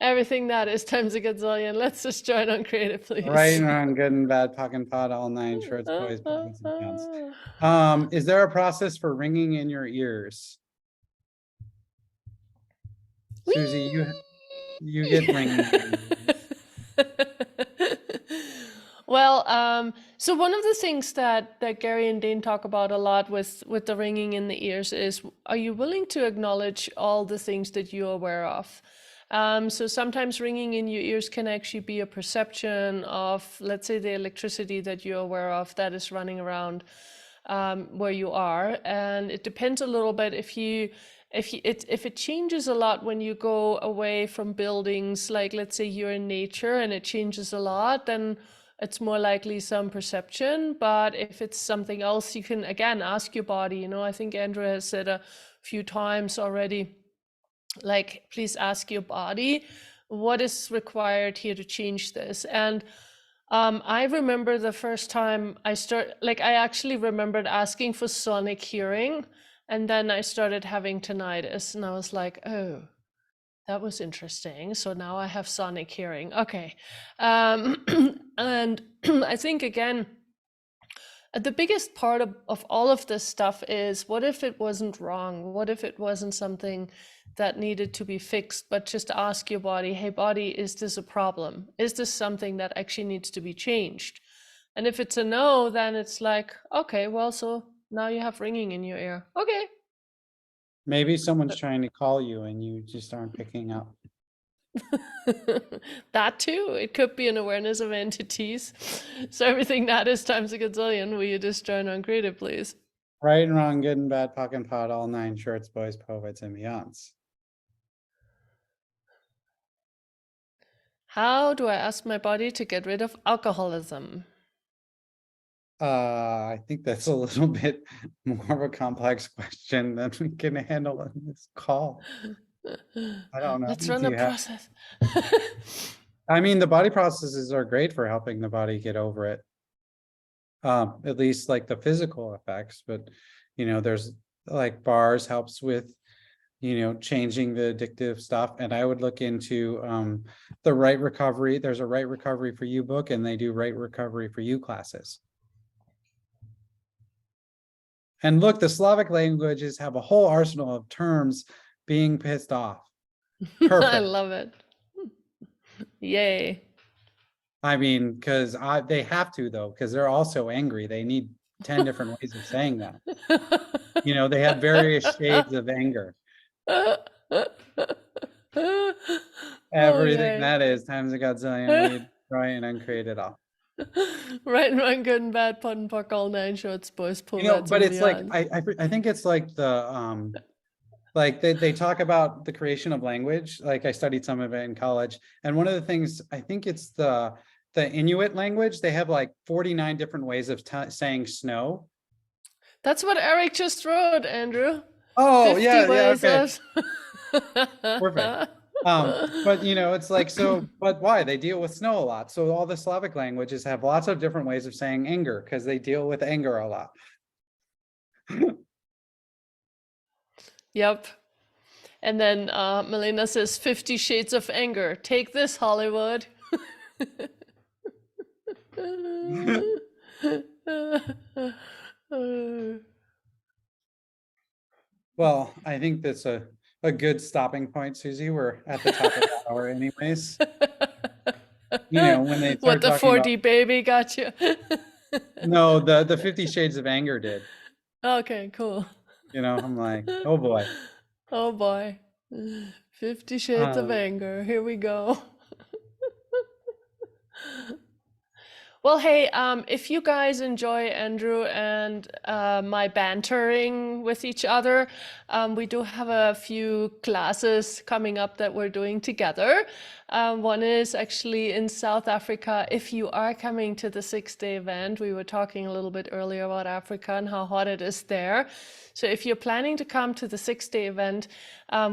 Everything that is times a gazillion. Let's just join on creative, please. right and wrong, good and bad, puck and pot, all nine shorts, boys, boys, and beyonds. Is there a process for ringing in your ears? Suzy, you get ringing. In your ears. Well, so one of the things that Gary and Dane talk about a lot with the ringing in the ears is, are you willing to acknowledge all the things that you're aware of? So sometimes ringing in your ears can actually be a perception of, let's say, the electricity that you're aware of that is running around where you are, and it depends a little bit if it changes a lot when you go away from buildings, like let's say you're in nature and it changes a lot, then it's more likely some perception. But if it's something else, you can again ask your body. I think Andrew has said a few times already, like, please ask your body what is required here to change this. And I remember the first time I actually remembered asking for sonic hearing, and then I started having tinnitus, and I was like, oh, that was interesting. So now I have sonic hearing. Okay. And I think, again, the biggest part of all of this stuff is, what if it wasn't wrong? What if it wasn't something that needed to be fixed, but just ask your body, hey, body, is this a problem? Is this something that actually needs to be changed? And if it's a no, then it's like, okay, well, so now you have ringing in your ear. Okay. Maybe someone's trying to call you and you just aren't picking up. That too. It could be an awareness of entities. So everything that is times a gazillion. Will you just join on creative, please? Right and wrong, good and bad, puck and pot, all nine shorts, boys, poets, and beyonds. How do I ask my body to get rid of alcoholism? I think that's a little bit more of a complex question than we can handle in this call. I don't know. Let's Do run a you have- process. I mean, the body processes are great for helping the body get over it. At least like the physical effects, but there's like bars helps with changing the addictive stuff. And I would look into the Right Recovery. There's a Right Recovery for You book, and they do Right Recovery for You classes. And look, the Slavic languages have a whole arsenal of terms being pissed off. Perfect. I love it. Yay. I mean, because they have to, though, because they're also angry. They need 10 different ways of saying that. They have various shades of anger. Everything that is times a godzillion, we try and uncreate it all. Right and wrong, good and bad, pot and puck, all nine shorts, boys, pull But it's like, I think it's like the like they talk about the creation of language. Like I studied some of it in college, and one of the things, I think it's the Inuit language. They have like 49 different ways of saying snow. That's what Eric just wrote, Andrew. Oh, 50 yeah, ways okay. of... Perfect. But it's like, so, but why? They deal with snow a lot. So all the Slavic languages have lots of different ways of saying anger, because they deal with anger a lot. Yep. And then Melina says 50 Shades of Anger. Take this, Hollywood. Well, I think that's a good stopping point, Suzy. We're at the top of the hour anyways. When they start what, the talking 4D baby got you? No, the 50 Shades of Anger did. Okay, cool. I'm like, oh boy. Oh boy. 50 Shades of Anger. Here we go. Well, hey, if you guys enjoy Andrew and my bantering with each other, we do have a few classes coming up that we're doing together. One is actually in South Africa. If you are coming to the 6-day event, we were talking a little bit earlier about Africa and how hot it is there. So if you're planning to come to the 6-day event,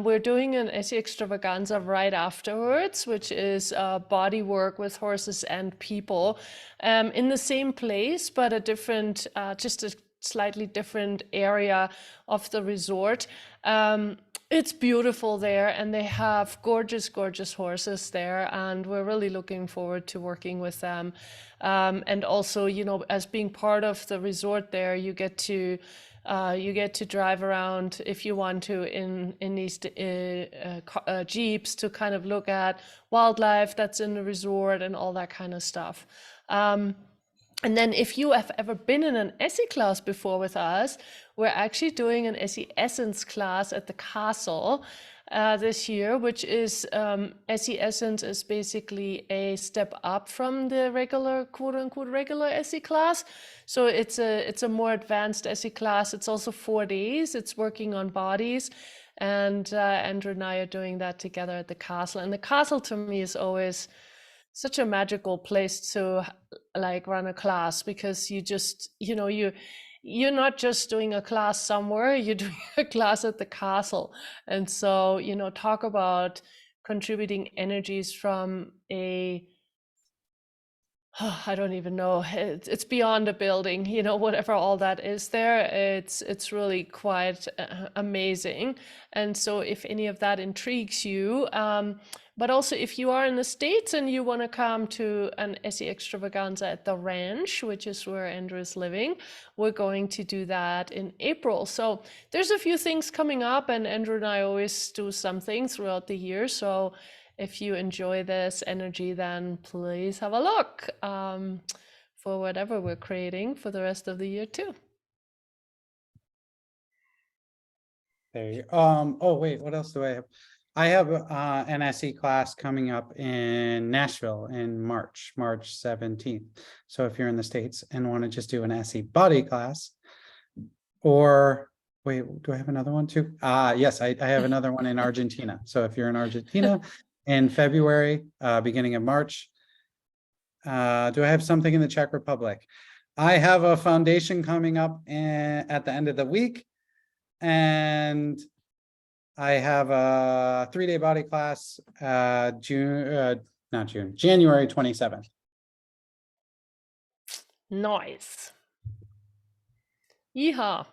we're doing an Essie extravaganza right afterwards, which is body work with horses and people in the same place, but a different, just a slightly different area of the resort. It's beautiful there, and they have gorgeous, gorgeous horses there, and we're really looking forward to working with them. And also, you know, as being part of the resort there, you get to drive around if you want to in these jeeps to kind of look at wildlife that's in the resort and all that kind of stuff. And then if you have ever been in an Essie class before with us, we're actually doing an Essie Essence class at the castle this year, which is Essie Essence is basically a step up from the regular, quote unquote, regular Essie class. So it's a more advanced Essie class. It's also 4 days. It's working on bodies. And Andrew and I are doing that together at the castle. And the castle to me is always such a magical place to like run a class, because you just, you know, you're not just doing a class somewhere, you're doing a class at the castle. And so, you know, talk about contributing energies from a, I don't even know, it's beyond a building, you know, whatever all that is there, it's really quite amazing. And so if any of that intrigues you, but also if you are in the States and you want to come to an Essie extravaganza at the ranch, which is where Andrew is living, we're going to do that in April. So there's a few things coming up, and Andrew and I always do something throughout the year. So if you enjoy this energy, then please have a look for whatever we're creating for the rest of the year too. There you oh wait, what else do I have? I have an SE class coming up in Nashville in March 17th. So if you're in the States and want to just do an SE body class, or wait, do I have another one too? Yes, I have another one in Argentina. So if you're in Argentina in February, beginning of March. Do I have something in the Czech Republic? I have a foundation coming up at the end of the week, and I have a 3-day body class, January 27th. Nice. Yeehaw.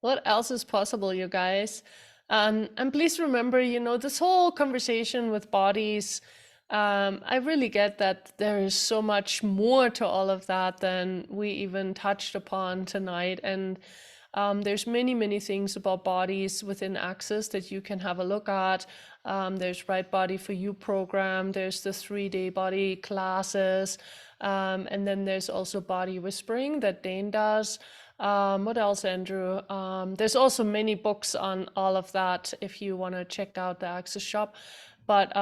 What else is possible, you guys? And please remember, you know, this whole conversation with bodies, I really get that there is so much more to all of that than we even touched upon tonight. And there's many, many things about bodies within Access that you can have a look at. There's Right Body for You program. There's the 3-day body classes. And then there's also body whispering that Dane does. What else, Andrew? There's also many books on all of that if you want to check out the Access shop. But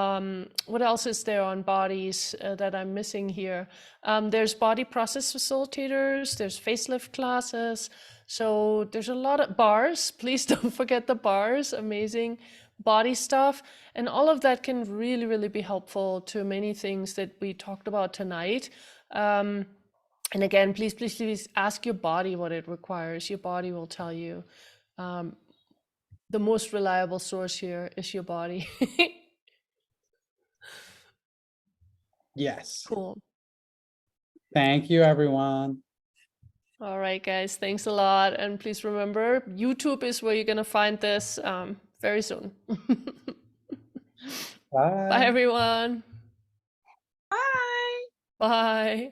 what else is there on bodies that I'm missing here? There's body process facilitators, there's facelift classes. So there's a lot of bars. Please don't forget the bars, amazing body stuff. And all of that can really, really be helpful to many things that we talked about tonight. And again, please, please, please ask your body what it requires. Your body will tell you. The most reliable source here is your body. Yes. Cool. Thank you, everyone. All right, guys, thanks a lot. And please remember, YouTube is where you're going to find this very soon. Bye. Bye, everyone. Bye. Bye.